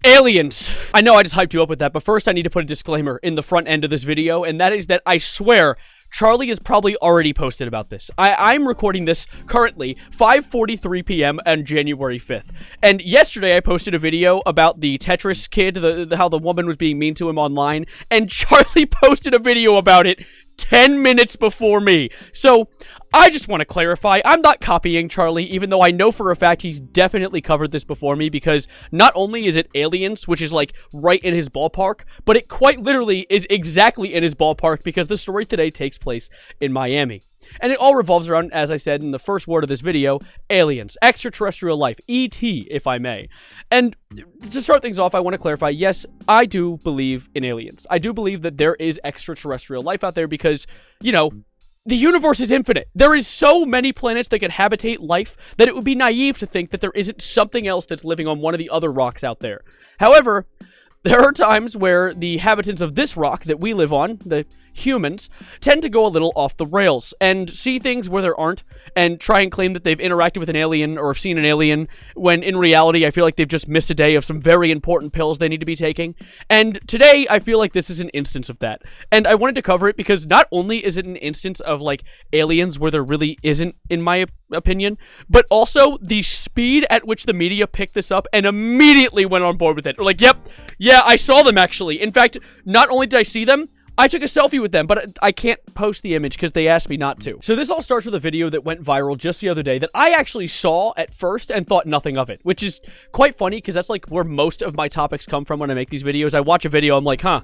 Aliens. I know I just hyped you up with that, but first I need to put a disclaimer in the front end of this video, and that is that I swear Charlie has probably already posted about this. I'm recording this currently 5:43 p.m. on January 5th. And yesterday I posted a video about the Tetris kid, how the woman was being mean to him online, and Charlie posted a video about it 10 minutes before me. So, I just want to clarify, I'm not copying Charlie, even though I know for a fact he's definitely covered this before me, because not only is it Aliens, which is like right in his ballpark, but it quite literally is exactly in his ballpark because the story today takes place in Miami. And it all revolves around, as I said in the first word of this video, aliens, extraterrestrial life, E.T., if I may. And to start things off, I want to clarify, yes, I do believe in aliens. I do believe that there is extraterrestrial life out there because, you know, the universe is infinite. There is so many planets that can habitate life that it would be naive to think that there isn't something else that's living on one of the other rocks out there. However, there are times where the inhabitants of this rock that we live on, the humans, tend to go a little off the rails and see things where there aren't and try and claim that they've interacted with an alien or have seen an alien when in reality I feel like they've just missed a day of some very important pills they need to be taking. And today I feel like this is an instance of that. And I wanted to cover it because not only is it an instance of like aliens where there really isn't, in my opinion, but also the speed at which the media picked this up and immediately went on board with it. Like, yep, yeah, I saw them actually. In fact, not only did I see them, I took a selfie with them, but I can't post the image because they asked me not to. So this all starts with a video that went viral just the other day that I actually saw at first and thought nothing of it, which is quite funny because that's like where most of my topics come from when I make these videos. I watch a video, I'm like, huh,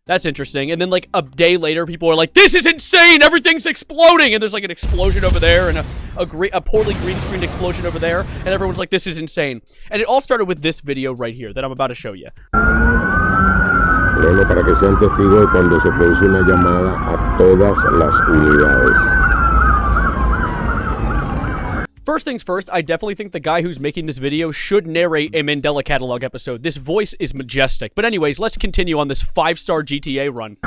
that's interesting. And then like a day later, people are like, this is insane, everything's exploding. And there's like an explosion over there and a poorly green screened explosion over there. And everyone's like, this is insane. And it all started with this video right here that I'm about to show you. Bueno, para que sean testigos de cuando se produce una llamada a todas las unidades. First things first, I definitely think the guy who's making this video should narrate a Mandela Catalog episode. This voice is majestic. But anyways, let's continue on this 5-star GTA run.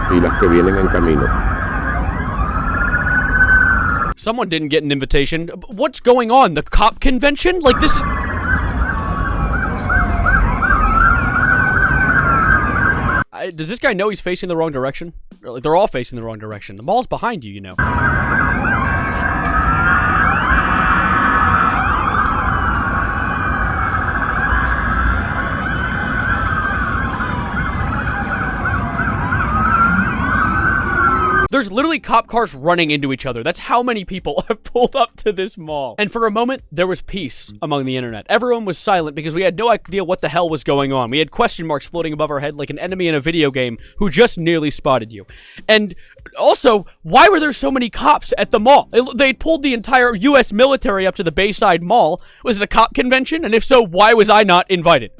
Y las que vienen en camino. Someone didn't get an invitation. What's going on? The cop convention? Like, this is... Does this guy know he's facing the wrong direction? They're all facing the wrong direction. The mall's behind you, you know. There's literally cop cars running into each other. That's how many people have pulled up to this mall. And for a moment, there was peace among the internet. Everyone was silent because we had no idea what the hell was going on. We had question marks floating above our head like an enemy in a video game who just nearly spotted you. And also, why were there so many cops at the mall? They pulled the entire U.S. military up to the Bayside Mall. Was it a cop convention? And if so, why was I not invited?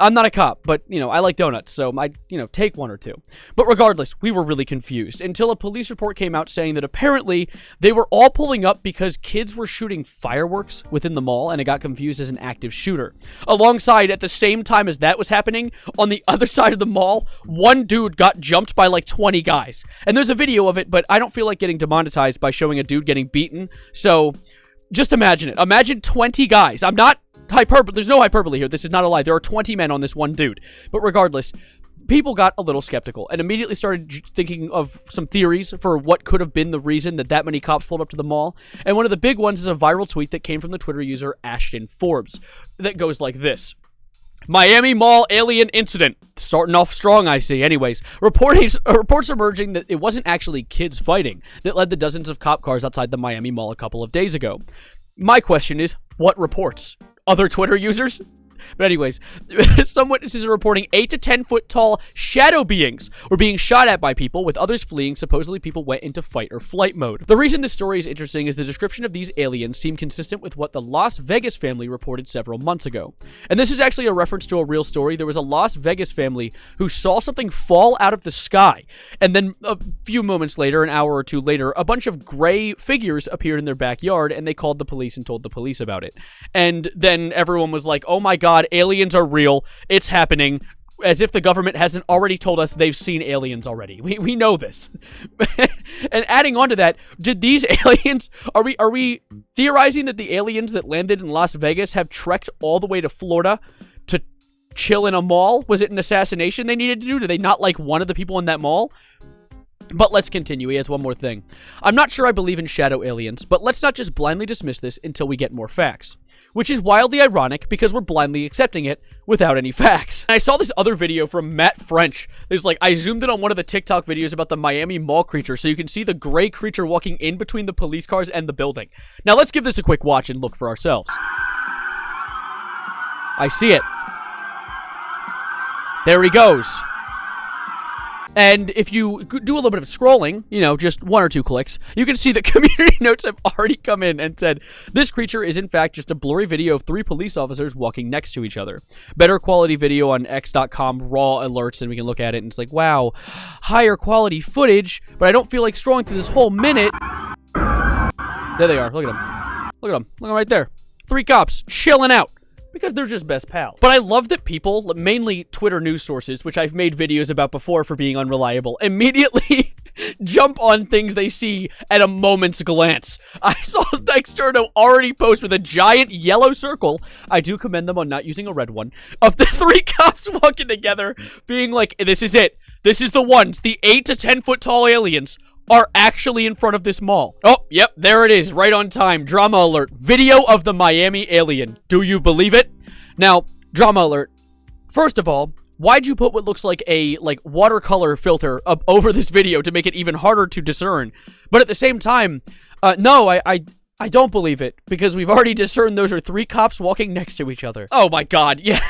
I'm not a cop, but, you know, I like donuts, so I, take one or two. But regardless, we were really confused until a police report came out saying that apparently they were all pulling up because kids were shooting fireworks within the mall and it got confused as an active shooter. Alongside, at the same time as that was happening, on the other side of the mall, one dude got jumped by like 20 guys. And there's a video of it, but I don't feel like getting demonetized by showing a dude getting beaten, so just imagine it. Imagine 20 guys. I'm not hyperbole. There's no hyperbole here. This is not a lie. There are 20 men on this one dude. But regardless, people got a little skeptical and immediately started thinking of some theories for what could have been the reason that many cops pulled up to the mall. And one of the big ones is a viral tweet that came from the Twitter user Ashton Forbes that goes like this. Miami Mall alien incident. Starting off strong, I see. Anyways, reports emerging that it wasn't actually kids fighting that led to dozens of cop cars outside the Miami Mall a couple of days ago. My question is, what reports? Other Twitter users? But anyways, some witnesses are reporting 8 to 10 foot tall shadow beings were being shot at by people, with others fleeing. Supposedly people went into fight or flight mode. The reason this story is interesting is the description of these aliens seem consistent with what the Las Vegas family reported several months ago. And this is actually a reference to a real story. There was a Las Vegas family who saw something fall out of the sky, and then a few moments later, an hour or two later, a bunch of gray figures appeared in their backyard, and they called the police and told the police about it. And then everyone was like, oh my god, aliens are real, it's happening, As if the government hasn't already told us they've seen aliens already. We know this. And adding on to that, did these aliens, are we theorizing that the aliens that landed in Las Vegas have trekked all the way to Florida to chill in a mall? Was it an assassination they needed to do? Did they not like one of the people in that mall? But let's continue. He has one more thing. I'm not sure I believe in shadow aliens, but let's not just blindly dismiss this until we get more facts. Which is wildly ironic because we're blindly accepting it without any facts. And I saw this other video from Matt French. There's like, I zoomed in on one of the TikTok videos about the Miami Mall creature so you can see the gray creature walking in between the police cars and the building. Now let's give this a quick watch and look for ourselves. I see it. There he goes. And if you do a little bit of scrolling, you know, just 1 or 2 clicks, you can see that community notes have already come in and said, this creature is in fact just a blurry video of 3 police officers walking next to each other. Better quality video on x.com raw alerts, and we can look at it, and it's like, wow, higher quality footage, but I don't feel like scrolling through this whole minute. There they are. Look at them. Look at them. Look at them right there. 3 cops chilling out. Because they're just best pals. But I love that people, mainly Twitter news sources, which I've made videos about before for being unreliable, immediately jump on things they see at a moment's glance. I saw Dexterno already post with a giant yellow circle, I do commend them on not using a red one, of the 3 cops walking together, being like, this is it. This is the ones, the 8 to 10 foot tall aliens are actually in front of this mall. Oh, yep, there it is, right on time. Drama alert. Video of the Miami alien. Do you believe it? Now, drama alert. First of all, why'd you put what looks like a watercolor filter up over this video to make it even harder to discern? But at the same time, no, I don't believe it, because we've already discerned those are 3 cops walking next to each other. Oh my god, yeah.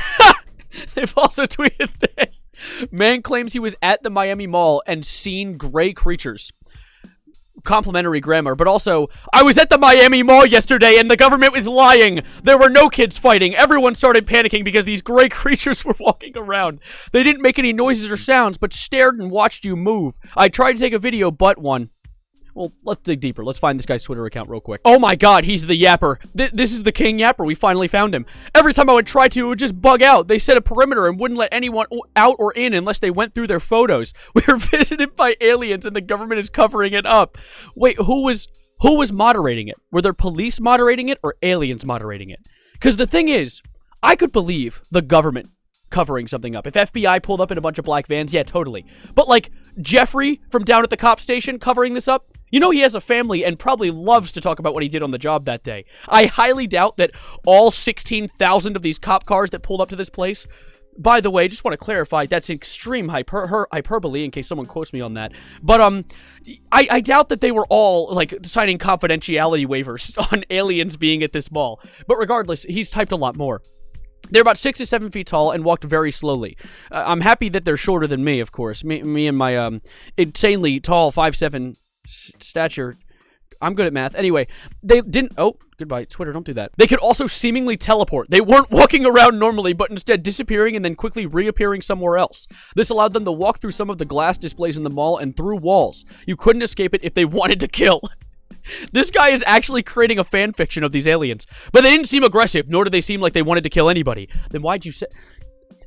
They've also tweeted this. Man claims he was at the Miami Mall and seen gray creatures. Complimentary grammar, but also, I was at the Miami Mall yesterday and the government was lying. There were no kids fighting. Everyone started panicking because these gray creatures were walking around. They didn't make any noises or sounds, but stared and watched you move. I tried to take a video, but one. Well, let's dig deeper. Let's find this guy's Twitter account real quick. Oh my god, he's the yapper. This is the king yapper. We finally found him. Every time I would try to, it would just bug out. They set a perimeter and wouldn't let anyone out or in unless they went through their photos. We were visited by aliens and the government is covering it up. Wait, who was moderating it? Were there police moderating it or aliens moderating it? Because the thing is, I could believe the government covering something up. If FBI pulled up in a bunch of black vans, yeah, totally. But like Jeffrey from down at the cop station covering this up, you know he has a family and probably loves to talk about what he did on the job that day. I highly doubt that all 16,000 of these cop cars that pulled up to this place, by the way, just want to clarify, that's extreme hyperbole in case someone quotes me on that. But I doubt that they were all like signing confidentiality waivers on aliens being at this mall. But regardless, he's typed a lot more. They're about 6 to 7 feet tall and walked very slowly. I'm happy that they're shorter than me, of course. Me and my insanely tall 5'7" stature. I'm good at math. Anyway, they didn't... Oh, goodbye. Twitter, don't do that. They could also seemingly teleport. They weren't walking around normally, but instead disappearing and then quickly reappearing somewhere else. This allowed them to walk through some of the glass displays in the mall and through walls. You couldn't escape it if they wanted to kill. This guy is actually creating a fan fiction of these aliens. But they didn't seem aggressive, nor did they seem like they wanted to kill anybody. Then why'd you say...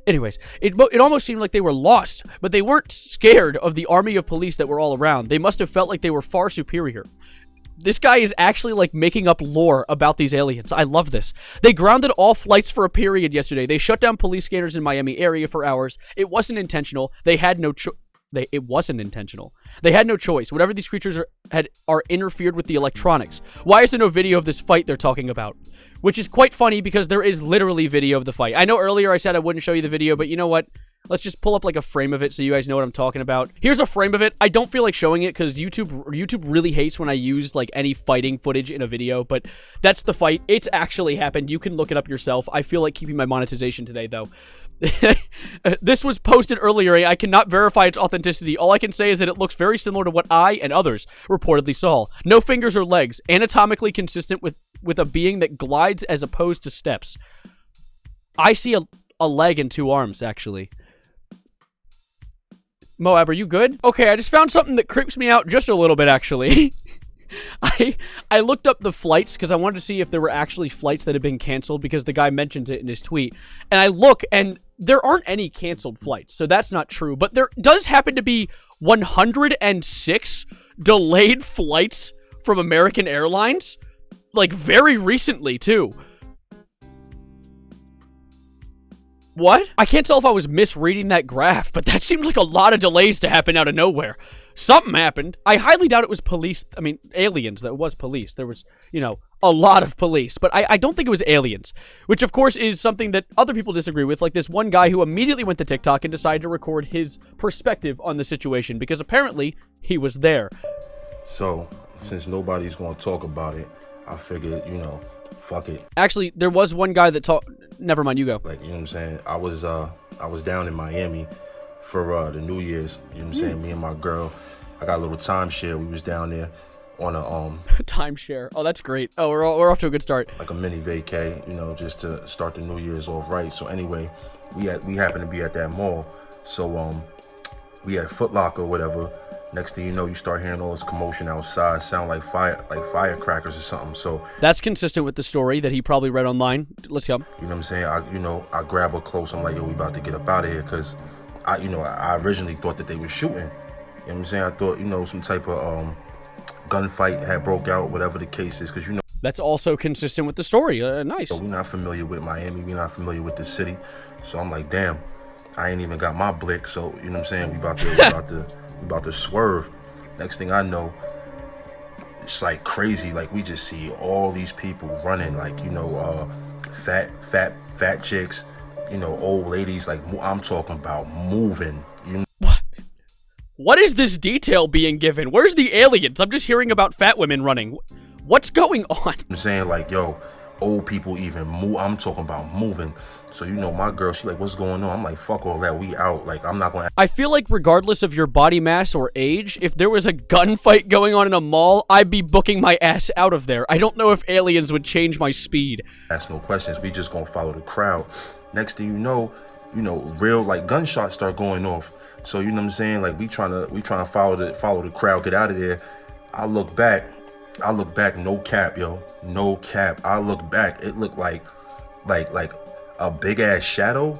Anyways, it almost seemed like they were lost, but they weren't scared of the army of police that were all around. They must have felt like they were far superior. This guy is actually, like, making up lore about these aliens. I love this. They grounded all flights for a period yesterday. They shut down police scanners in Miami area for hours. It wasn't intentional. They had no it wasn't intentional. They had no choice. Whatever these creatures are interfered with the electronics. Why is there no video of this fight they're talking about? Which is quite funny because there is literally video of the fight. I know earlier I said I wouldn't show you the video, but you know what? Let's just pull up like a frame of it so you guys know what I'm talking about. Here's a frame of it. I don't feel like showing it because YouTube really hates when I use like any fighting footage in a video, but that's the fight. It's actually happened. You can look it up yourself. I feel like keeping my monetization today though. This was posted earlier. I cannot verify its authenticity. All I can say is that it looks very similar to what I and others reportedly saw. No fingers or legs. Anatomically consistent with a being that glides as opposed to steps. I see a leg and 2 arms, actually. Moab, are you good? Okay, I just found something that creeps me out just a little bit, actually. I looked up the flights because I wanted to see if there were actually flights that had been canceled because the guy mentions it in his tweet. And I look, and there aren't any canceled flights, so that's not true. But there does happen to be 106 delayed flights from American Airlines, like very recently too. What? I can't tell if I was misreading that graph, but that seems like a lot of delays to happen out of nowhere. Something happened. I highly doubt it was police. I mean, aliens. That was police. There was, you know, a lot of police. But I don't think it was aliens. Which, of course, is something that other people disagree with. Like this one guy who immediately went to TikTok and decided to record his perspective on the situation. Because apparently, he was there. So, since nobody's going to talk about it, I figured, you know, fuck it. Actually, there was one guy that talked... Never mind, you go. Like, you know what I'm saying? I was down in Miami for the New Year's. You know what I'm saying? Me and my girl. I got a little timeshare. We was down there on a timeshare. Oh, that's great. Oh, we're off to a good start. Like a mini vacay, you know, just to start the New Year's off right. So anyway, we happened to be at that mall. So we had Foot Locker or whatever. Next thing you know, you start hearing all this commotion outside. Sound like firecrackers or something. So that's consistent with the story that he probably read online. Let's go. You know what I'm saying? I grab her close. I'm like, yo, we about to get up out of here, because I originally thought that they were shooting. You know what I'm saying? I thought, you know, some type of gunfight had broke out, whatever the case is, because, you know. That's also consistent with the story. Nice. So we're not familiar with Miami. We're not familiar with the city. So I'm like, damn, I ain't even got my blick. So, you know what I'm saying? We about to swerve. Next thing I know, it's like crazy. Like, we just see all these people running, like, you know, fat chicks, you know, old ladies. Like, I'm talking about moving. You know? What is this detail being given? Where's the aliens? I'm just hearing about fat women running. What's going on? I'm saying, like, yo, old people even move. I'm talking about moving. So, you know, my girl, she like, what's going on? I'm like, fuck all that. We out. Like, I'm not going to... I feel like regardless of your body mass or age, if there was a gunfight going on in a mall, I'd be booking my ass out of there. I don't know if aliens would change my speed. Ask no questions. We just going to follow the crowd. Next thing you know, real, like, gunshots start going off. So, you know what I'm saying? Like, we trying to follow the crowd, get out of there. I look back, no cap, yo. No cap. I look back. It looked like a big ass shadow,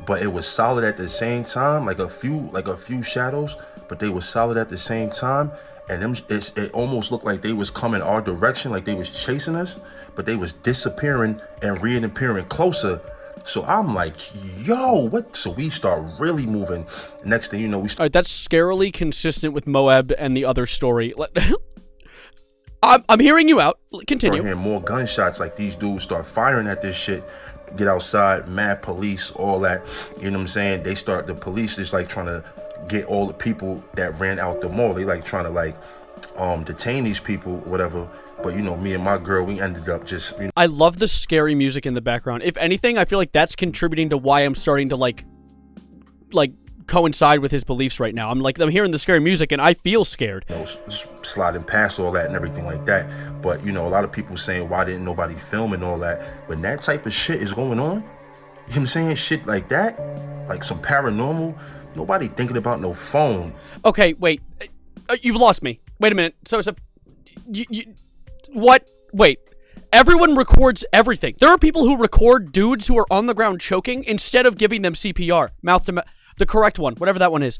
but it was solid at the same time. Like a few shadows, but they were solid at the same time. And it almost looked like they was coming our direction, like they was chasing us, but they was disappearing and reappearing closer. So I'm like, yo, what? So we start really moving. Next thing you know, All right, that's scarily consistent with Moab and the other story. I'm hearing you out. Continue. We're hearing more gunshots. Like, these dudes start firing at this shit. Get outside, mad police, all that. You know what I'm saying? The police is like trying to get all the people that ran out the mall. They like trying to like detain these people, whatever. But, you know, me and my girl, we ended up just, you know. I love the scary music in the background. If anything, I feel like that's contributing to why I'm starting to like coincide with his beliefs right now. I'm hearing the scary music and I feel scared. You know, sliding past all that and everything like that. But, you know, a lot of people saying, why didn't nobody film and all that? When that type of shit is going on, you know what I'm saying? Shit like that, like some paranormal, nobody thinking about no phone. Okay, wait. You've lost me. Wait a minute. So it's what? Wait. Everyone records everything. There are people who record dudes who are on the ground choking instead of giving them CPR, mouth to mouth. The correct one, whatever that one is.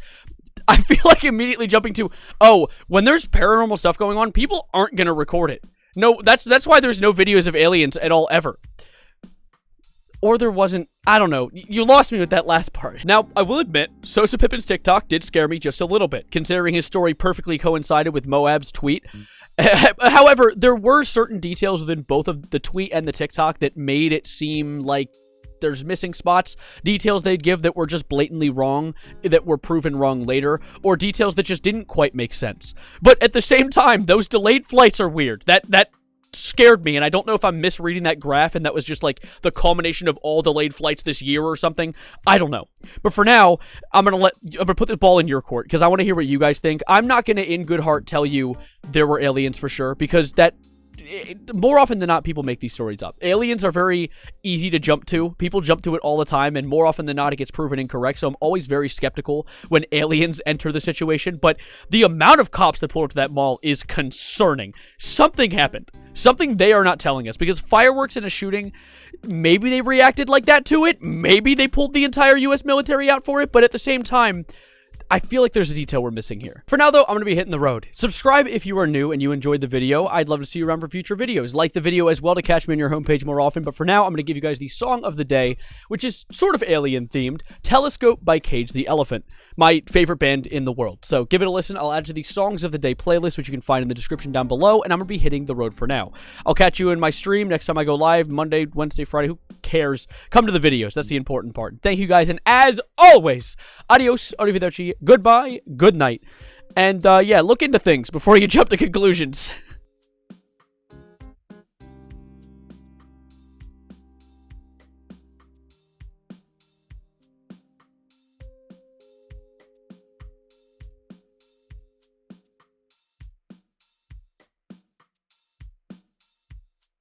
I feel like immediately jumping to, oh, when there's paranormal stuff going on, people aren't going to record it. No, that's why there's no videos of aliens at all, ever. Or there wasn't, I don't know. You lost me with that last part. Now, I will admit, Sosa Pippin's TikTok did scare me just a little bit, considering his story perfectly coincided with Moab's tweet. However, there were certain details within both of the tweet and the TikTok that made it seem like there's missing spots, details they'd give that were just blatantly wrong, that were proven wrong later, or details that just didn't quite make sense. But at the same time, those delayed flights are weird. That scared me, and I don't know if I'm misreading that graph and that was just like the culmination of all delayed flights this year or something. I don't know. But for now, I'm gonna put the ball in your court because I want to hear what you guys think. I'm not gonna in good heart tell you there were aliens for sure, because that more often than not, people make these stories up. Aliens are very easy to jump to. People jump to it all the time, and more often than not, it gets proven incorrect. So I'm always very skeptical when aliens enter the situation. But the amount of cops that pulled up to that mall is concerning. Something happened. Something they are not telling us. Because fireworks in a shooting, maybe they reacted like that to it. Maybe they pulled the entire U.S. military out for it. But at the same time, I feel like there's a detail we're missing here. For now, though, I'm going to be hitting the road. Subscribe if you are new and you enjoyed the video. I'd love to see you around for future videos. Like the video as well to catch me on your homepage more often. But for now, I'm going to give you guys the song of the day, which is sort of alien-themed, Telescope by Cage the Elephant, my favorite band in the world. So give it a listen. I'll add it to the Songs of the Day playlist, which you can find in the description down below, and I'm going to be hitting the road for now. I'll catch you in my stream next time I go live, Monday, Wednesday, Friday. Who cares? Come to the videos. That's the important part. Thank you guys, and as always, adios, arrivederci, goodbye, good night, and yeah, look into things before you jump to conclusions.